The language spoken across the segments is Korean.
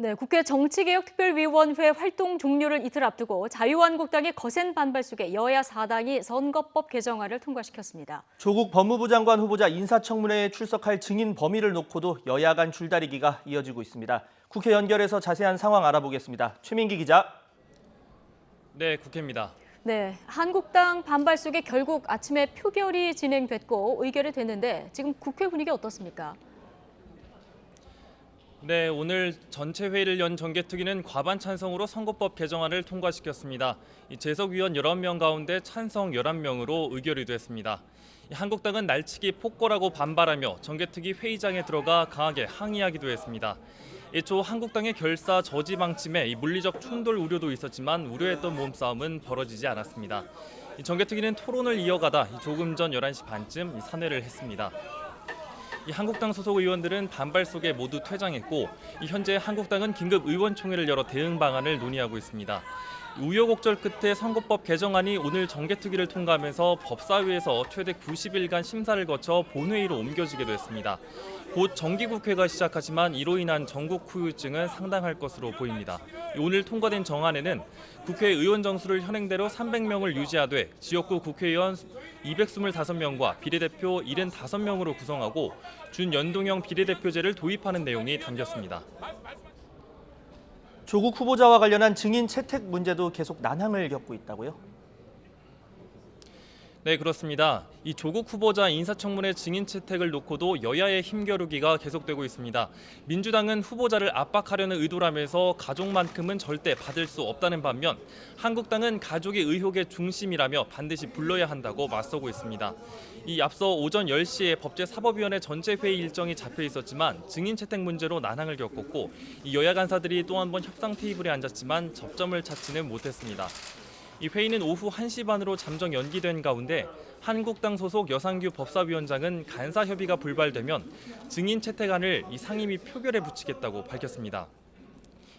네, 국회 정치개혁특별위원회 활동 종료를 이틀 앞두고 자유한국당의 거센 반발 속에 여야 4당이 선거법 개정안을 통과시켰습니다. 조국 법무부 장관 후보자 인사청문회에 출석할 증인 범위를 놓고도 여야 간 줄다리기가 이어지고 있습니다. 국회 연결해서 자세한 상황 알아보겠습니다. 최민기 기자. 네, 국회입니다. 네, 한국당 반발 속에 결국 아침에 표결이 진행됐고 의결이 됐는데 지금 국회 분위기 어떻습니까? 네, 오늘 전체 회의를 연 정개특위는 과반 찬성으로 선거법 개정안을 통과시켰습니다. 재석위원 11명 가운데 찬성 11명으로 의결이 됐습니다. 한국당은 날치기 폭거라고 반발하며 정개특위 회의장에 들어가 강하게 항의하기도 했습니다. 초 한국당의 결사 저지 방침에 물리적 충돌 우려도 있었지만 우려했던 몸싸움은 벌어지지 않았습니다. 정개특위는 토론을 이어가다 조금 전 11시 반쯤 산회를 했습니다. 한국당 소속 의원들은 반발 속에 모두 퇴장했고 현재 한국당은 긴급 의원총회를 열어 대응 방안을 논의하고 있습니다. 우여곡절 끝에 선거법 개정안이 오늘 정개특위를 통과하면서 법사위에서 최대 90일간 심사를 거쳐 본회의로 옮겨지게 됐습니다. 곧 정기국회가 시작하지만 이로 인한 전국 후유증은 상당할 것으로 보입니다. 오늘 통과된 정안에는 국회 의원 정수를 현행대로 300명을 유지하되 지역구 국회의원 225명과 비례대표 75명으로 구성하고 준연동형 비례대표제를 도입하는 내용이 담겼습니다. 조국 후보자와 관련한 증인 채택 문제도 계속 난항을 겪고 있다고요? 네, 그렇습니다. 이 조국 후보자 인사청문회 증인 채택을 놓고도 여야의 힘겨루기가 계속되고 있습니다. 민주당은 후보자를 압박하려는 의도라면서 가족만큼은 절대 받을 수 없다는 반면 한국당은 가족이 의혹의 중심이라며 반드시 불러야 한다고 맞서고 있습니다. 이 앞서 오전 10시에 법제사법위원회 전체 회의 일정이 잡혀 있었지만 증인 채택 문제로 난항을 겪었고 이 여야 간사들이 또 한 번 협상 테이블에 앉았지만 접점을 찾지는 못했습니다. 이 회의는 오후 1시 반으로 잠정 연기된 가운데 한국당 소속 여상규 법사위원장은 간사 협의가 불발되면 증인 채택안을 이 상임위 표결에 붙이겠다고 밝혔습니다.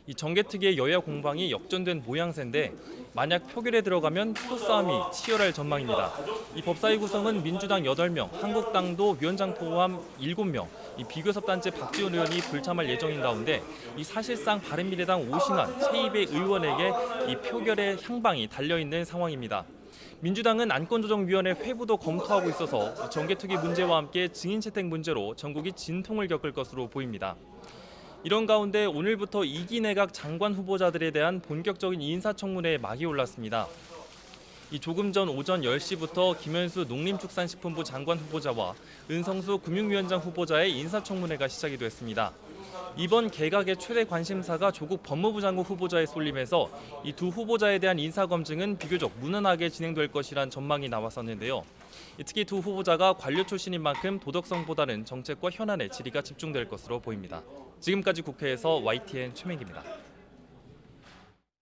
이 정개특위의 여야 공방이 역전된 모양새인데 만약 표결에 들어가면 표싸움이 치열할 전망입니다. 이 법사위 구성은 민주당 8명, 한국당도 위원장 포함 7명, 이 비교섭단체 박지원 의원이 불참할 예정인 가운데 이 사실상 바른미래당 오신환, 최이배 의원에게 이 표결의 향방이 달려있는 상황입니다. 민주당은 안건조정위원회 회부도 검토하고 있어서 정개특위 문제와 함께 증인 채택 문제로 전국이 진통을 겪을 것으로 보입니다. 이런 가운데 오늘부터 2기 내각 장관 후보자들에 대한 본격적인 인사청문회에 막이 올랐습니다. 이 조금 전 오전 10시부터 김현수 농림축산식품부 장관 후보자와 은성수 금융위원장 후보자의 인사청문회가 시작이 됐습니다. 이번 개각의 최대 관심사가 조국 법무부 장관 후보자에 쏠리면서 이 두 후보자에 대한 인사검증은 비교적 무난하게 진행될 것이란 전망이 나왔었는데요. 특히 두 후보자가 관료 출신인 만큼 도덕성보다는 정책과 현안에 질의가 집중될 것으로 보입니다. 지금까지 국회에서 YTN 최민기입니다.